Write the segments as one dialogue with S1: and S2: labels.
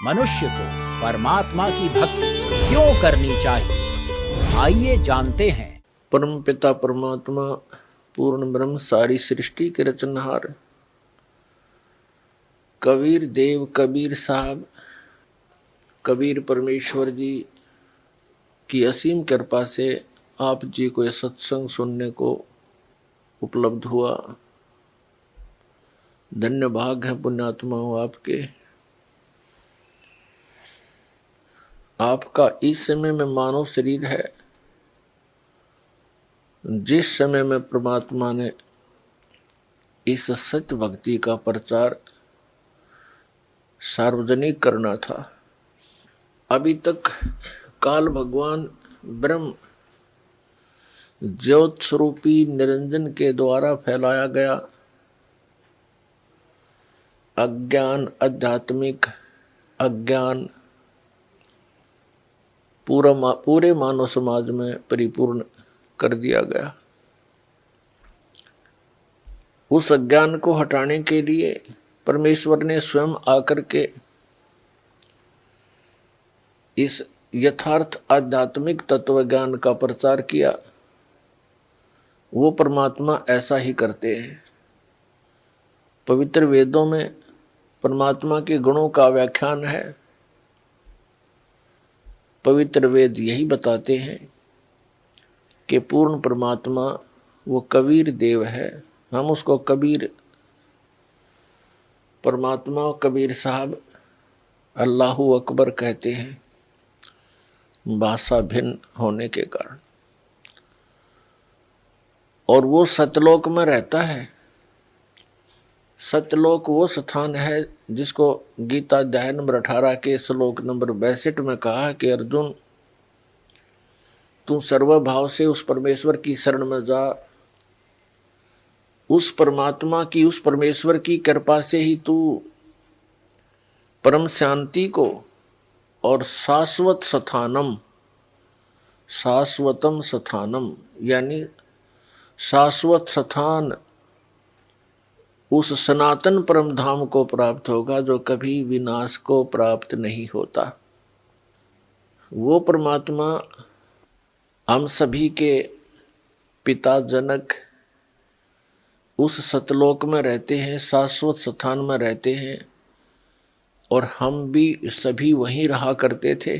S1: मनुष्य को परमात्मा की भक्ति क्यों करनी चाहिए, आइए जानते हैं।
S2: परम पिता परमात्मा पूर्ण ब्रह्म सारी सृष्टि के रचनहार कबीर देव कबीर साहब कबीर परमेश्वर जी की असीम कृपा से आप जी को यह सत्संग सुनने को उपलब्ध हुआ। धन्य भाग है पुण्यात्मा हो आपके। आपका इस समय में मानव शरीर है, जिस समय में परमात्मा ने इस सत्य भक्ति का प्रचार सार्वजनिक करना था। अभी तक काल भगवान ब्रह्म ज्योत स्वरूपी निरंजन के द्वारा फैलाया गया अज्ञान, आध्यात्मिक अज्ञान पूरे मानव समाज में परिपूर्ण कर दिया गया। उस अज्ञान को हटाने के लिए परमेश्वर ने स्वयं आकर के इस यथार्थ आध्यात्मिक तत्व ज्ञान का प्रचार किया। वो परमात्मा ऐसा ही करते हैं। पवित्र वेदों में परमात्मा के गुणों का व्याख्यान है। पवित्र वेद यही बताते हैं कि पूर्ण परमात्मा वो कबीर देव है। हम उसको कबीर परमात्मा कबीर साहब अल्लाहू अकबर कहते हैं, भाषा भिन्न होने के कारण। और वो सतलोक में रहता है। सतलोक वो स्थान है जिसको गीता अध्याय नंबर 18 के श्लोक नंबर 62 में कहा कि अर्जुन, तू सर्वभाव से उस परमेश्वर की शरण में जा। उस परमात्मा की, उस परमेश्वर की कृपा से ही तू परम शांति को और शाश्वत स्थानम, शाश्वतम स्थानम यानी शाश्वत स्थान, उस सनातन परम धाम को प्राप्त होगा जो कभी विनाश को प्राप्त नहीं होता। वो परमात्मा हम सभी के पिता जनक उस सतलोक में रहते हैं, शाश्वत स्थान में रहते हैं, और हम भी सभी वहीं रहा करते थे।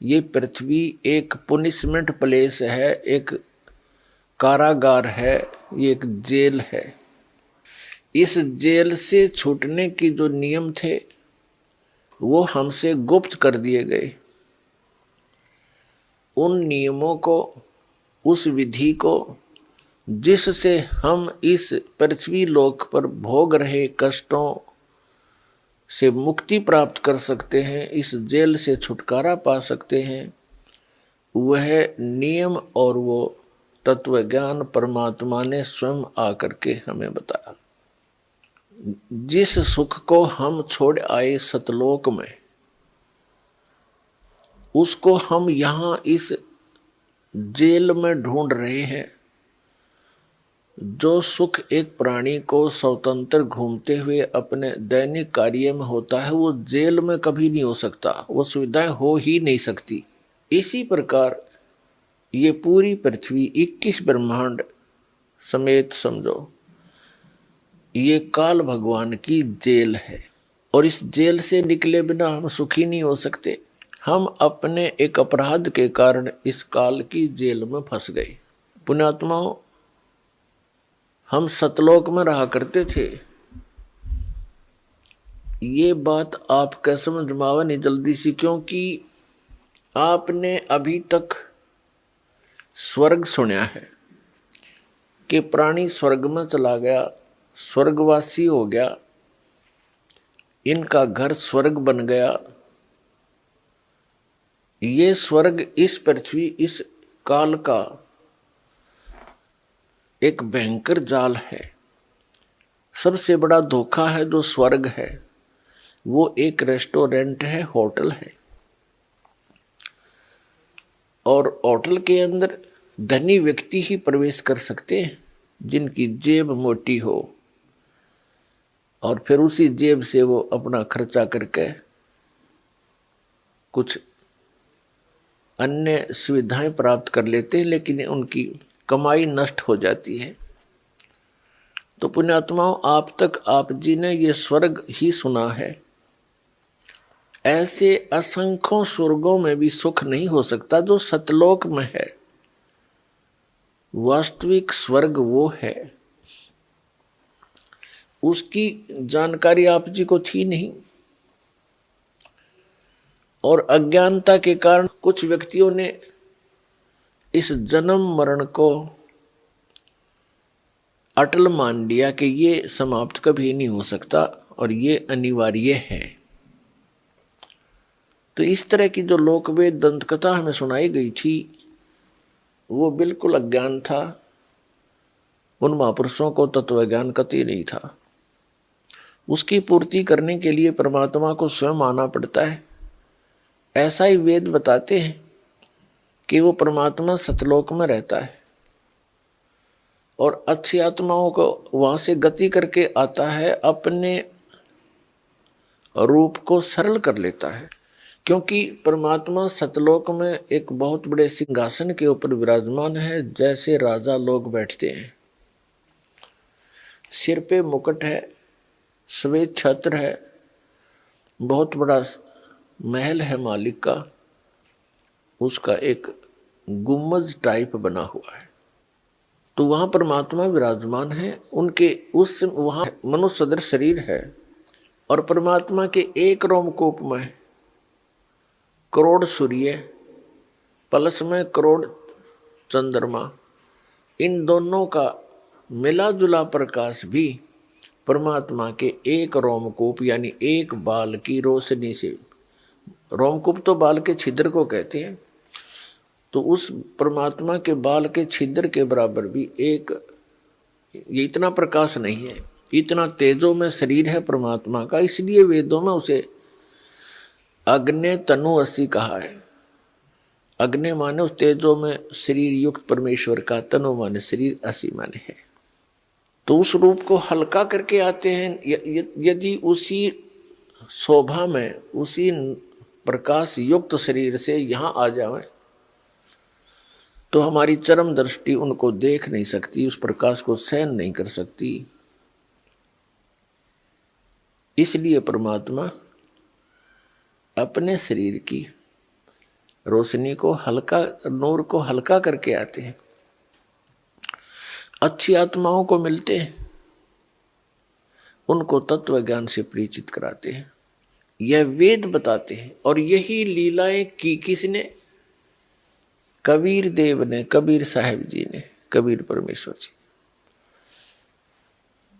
S2: ये पृथ्वी एक पुनिशमेंट प्लेस है, एक कारागार है, ये एक जेल है। इस जेल से छूटने के जो नियम थे वो हमसे गुप्त कर दिए गए। उन नियमों को, उस विधि को जिससे हम इस पृथ्वी लोक पर भोग रहे कष्टों से मुक्ति प्राप्त कर सकते हैं, इस जेल से छुटकारा पा सकते हैं, वह नियम और वो तत्व ज्ञान परमात्मा ने स्वयं आकर के हमें बताया। जिस सुख को हम छोड़ आए सतलोक में, उसको हम यहां इस जेल में ढूंढ रहे हैं। जो सुख एक प्राणी को स्वतंत्र घूमते हुए अपने दैनिक कार्य में होता है, वो जेल में कभी नहीं हो सकता, वो सुविधाएं हो ही नहीं सकती। इसी प्रकार ये पूरी पृथ्वी 21 ब्रह्मांड समेत समझो, ये काल भगवान की जेल है। और इस जेल से निकले बिना हम सुखी नहीं हो सकते। हम अपने एक अपराध के कारण इस काल की जेल में फंस गए। पुण्यात्माओं, हम सतलोक में रहा करते थे। ये बात आप कैसे समझ में आवे नहीं जल्दी सी, क्योंकि आपने अभी तक स्वर्ग सुना है कि प्राणी स्वर्ग में चला गया, स्वर्गवासी हो गया, इनका घर स्वर्ग बन गया। ये स्वर्ग इस पृथ्वी, इस काल का एक भयंकर जाल है। सबसे बड़ा धोखा है जो स्वर्ग है, वो एक रेस्टोरेंट है, होटल है। और होटल के अंदर धनी व्यक्ति ही प्रवेश कर सकते हैं, जिनकी जेब मोटी हो, और फिर उसी जेब से वो अपना खर्चा करके कुछ अन्य सुविधाएं प्राप्त कर लेते हैं, लेकिन उनकी कमाई नष्ट हो जाती है। तो पुण्यात्माओं, आप तक आप जी ने ये स्वर्ग ही सुना है। ऐसे असंख्यों स्वर्गों में भी सुख नहीं हो सकता जो सतलोक में है। वास्तविक स्वर्ग वो है, उसकी जानकारी आप जी को थी नहीं, और अज्ञानता के कारण कुछ व्यक्तियों ने इस जन्म मरण को अटल मान लिया कि ये समाप्त कभी नहीं हो सकता और ये अनिवार्य है। तो इस तरह की जो लोकवेद दंत कथा हमें सुनाई गई थी वो बिल्कुल अज्ञान था। उन महापुरुषों को तत्वज्ञान कतई नहीं था। उसकी पूर्ति करने के लिए परमात्मा को स्वयं आना पड़ता है। ऐसा ही वेद बताते हैं कि वो परमात्मा सतलोक में रहता है और अच्छी आत्माओं को वहां से गति करके आता है, अपने रूप को सरल कर लेता है। क्योंकि परमात्मा सतलोक में एक बहुत बड़े सिंहासन के ऊपर विराजमान है, जैसे राजा लोग बैठते हैं। सिर पे मुकुट है, श्वेत छत्र है, बहुत बड़ा महल है मालिक का, उसका एक गुम्बज टाइप बना हुआ है। तो वहां परमात्मा विराजमान है। उनके उस वहां मनुष्य सदृश शरीर है और परमात्मा के एक रोमकूप में करोड़ सूर्य, पलस में करोड़ चंद्रमा, इन दोनों का मिला जुला प्रकाश भी परमात्मा के एक रोमकूप यानी एक बाल की रोशनी से, रोमकूप तो बाल के छिद्र को कहते हैं, तो उस परमात्मा के बाल के छिद्र के बराबर भी एक, ये इतना प्रकाश नहीं है, इतना तेजो में शरीर है परमात्मा का। इसलिए वेदों में उसे अग्नि तनु असी कहा है। अग्नि माने उस तेजो में शरीर युक्त परमेश्वर का, तनु माने शरीर, असी माने है। तो उस रूप को हल्का करके आते हैं। यदि उसी शोभा में, उसी प्रकाश युक्त शरीर से यहां आ जाए तो हमारी चरम दृष्टि उनको देख नहीं सकती, उस प्रकाश को सहन नहीं कर सकती। इसलिए परमात्मा अपने शरीर की रोशनी को हल्का, नूर को हल्का करके आते हैं, अच्छी आत्माओं को मिलते हैं, उनको तत्व ज्ञान से परिचित कराते हैं। यह वेद बताते हैं। और यही लीलाएं की किसने? कबीर देव ने, कबीर साहब जी ने, कबीर परमेश्वर जी।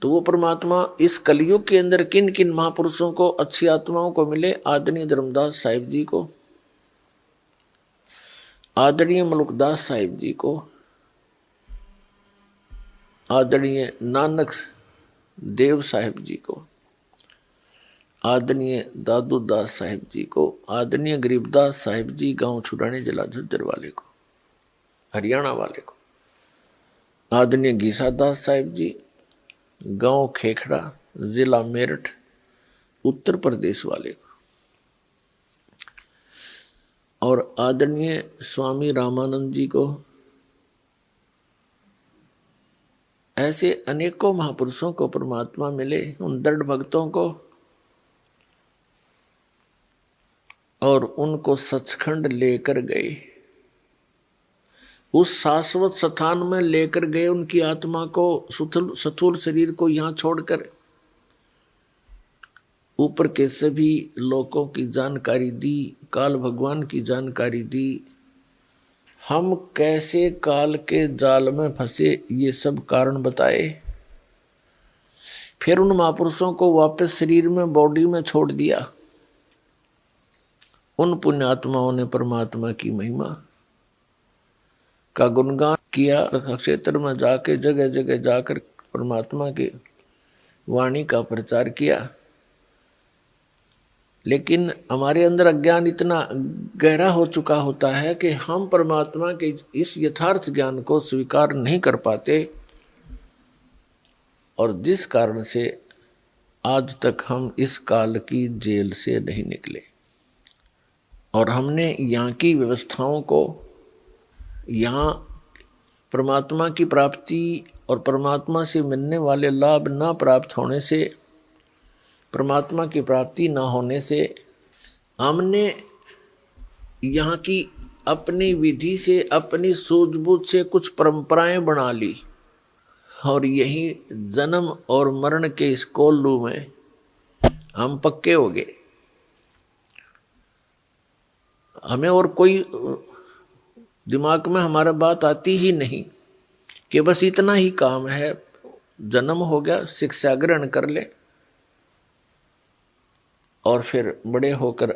S2: तो वो परमात्मा इस कलयुग के अंदर किन किन महापुरुषों को, अच्छी आत्माओं को मिले? आदरणीय धर्मदास साहिब जी को, आदरणीय मलुकदास साहिब जी को, आदरणीय नानक देव साहिब जी को, आदरणीय दादू दास साहिब जी को, आदरणीय गरीबदास साहिब जी गांव छुड़ाने जिला झज्जर वाले को, हरियाणा वाले को, आदरणीय घीसा दास साहिब जी गांव खेखड़ा जिला मेरठ उत्तर प्रदेश वाले को, और आदरणीय स्वामी रामानंद जी को। ऐसे अनेकों महापुरुषों को परमात्मा मिले, उन दृढ़ भक्तों को, और उनको सचखंड लेकर गए, उस शाश्वत स्थान में लेकर गए उनकी आत्मा को, स्थूल शरीर को यहां छोड़कर ऊपर के सभी लोकों की जानकारी दी, काल भगवान की जानकारी दी। हम कैसे काल के जाल में फंसे ये सब कारण बताए। फिर उन महापुरुषों को वापस शरीर में, बॉडी में छोड़ दिया। उन पुण्यात्माओं ने परमात्मा की महिमा का गुणगान किया, क्षेत्र में जाके जगह जगह जाकर परमात्मा के वाणी का प्रचार किया। लेकिन हमारे अंदर अज्ञान इतना गहरा हो चुका होता है कि हम परमात्मा के इस यथार्थ ज्ञान को स्वीकार नहीं कर पाते, और जिस कारण से आज तक हम इस काल की जेल से नहीं निकले। और हमने यहाँ की व्यवस्थाओं को, यहाँ परमात्मा की प्राप्ति और परमात्मा से मिलने वाले लाभ न प्राप्त होने से, परमात्मा की प्राप्ति न होने से हमने यहाँ की अपनी विधि से, अपनी सूझबूझ से कुछ परंपराएं बना ली और यही जन्म और मरण के इस कोल्लू में हम पक्के हो गए। हमें और कोई दिमाग में हमारा बात आती ही नहीं कि बस इतना ही काम है, जन्म हो गया, शिक्षा ग्रहण कर ले और फिर बड़े होकर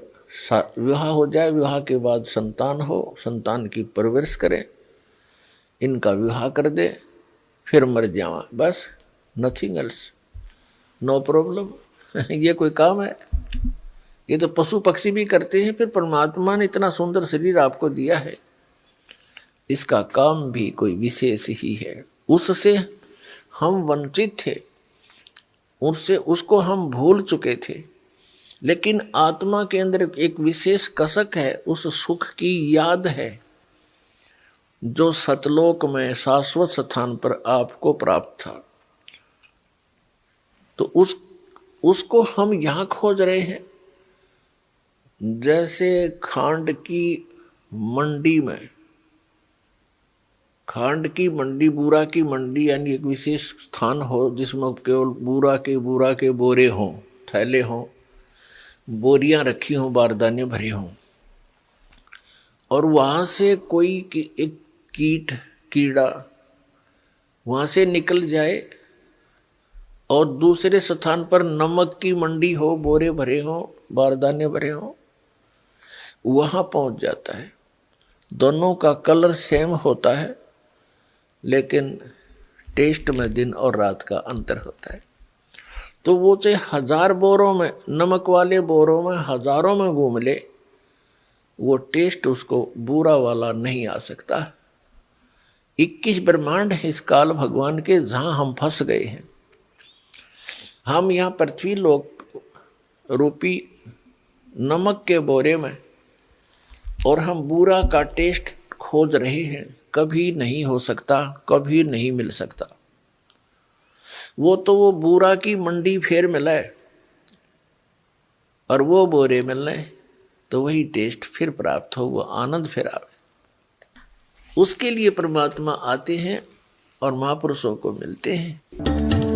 S2: विवाह हो जाए, विवाह के बाद संतान हो, संतान की परवरिश करें, इनका विवाह कर दे, फिर मर जावा, बस, नथिंग एल्स, नो प्रॉब्लम। ये कोई काम है? ये तो पशु पक्षी भी करते हैं। फिर परमात्मा ने इतना सुंदर शरीर आपको दिया है, इसका काम भी कोई विशेष ही है। उससे हम वंचित थे, उससे उसको हम भूल चुके थे, लेकिन आत्मा के अंदर एक विशेष कसक है, उस सुख की याद है जो सतलोक में शाश्वत स्थान पर आपको प्राप्त था। तो उसको हम यहाँ खोज रहे हैं। जैसे खांड की मंडी में, खांड की मंडी, बूरा की मंडी, यानी एक विशेष स्थान हो जिसमें केवल बूरा के बोरे हों, थैले हों, बोरियां रखी हों, बारदाने भरे हों, और वहां से कोई एक कीड़ा वहां से निकल जाए और दूसरे स्थान पर नमक की मंडी हो, बोरे भरे हों, बारदाने भरे हों, वहां पहुंच जाता है। दोनों का कलर सेम होता है, लेकिन टेस्ट में दिन और रात का अंतर होता है। तो वो चाहे 1000 बोरों में, नमक वाले बोरों में हजारों में घूम ले, वो टेस्ट उसको बुरा वाला नहीं आ सकता। 21 ब्रह्मांड है इस काल भगवान के, जहां हम फंस गए हैं। हम यहाँ पृथ्वी लोक रूपी नमक के बोरे में, और हम बुरा का टेस्ट खोज रहे हैं। कभी नहीं हो सकता, कभी नहीं मिल सकता। वो तो वो बुरा की मंडी फिर मिला है और वो बोरे मिलने, तो वही टेस्ट फिर प्राप्त हो, वो आनंद फिर आवे। उसके लिए परमात्मा आते हैं और महापुरुषों को मिलते हैं।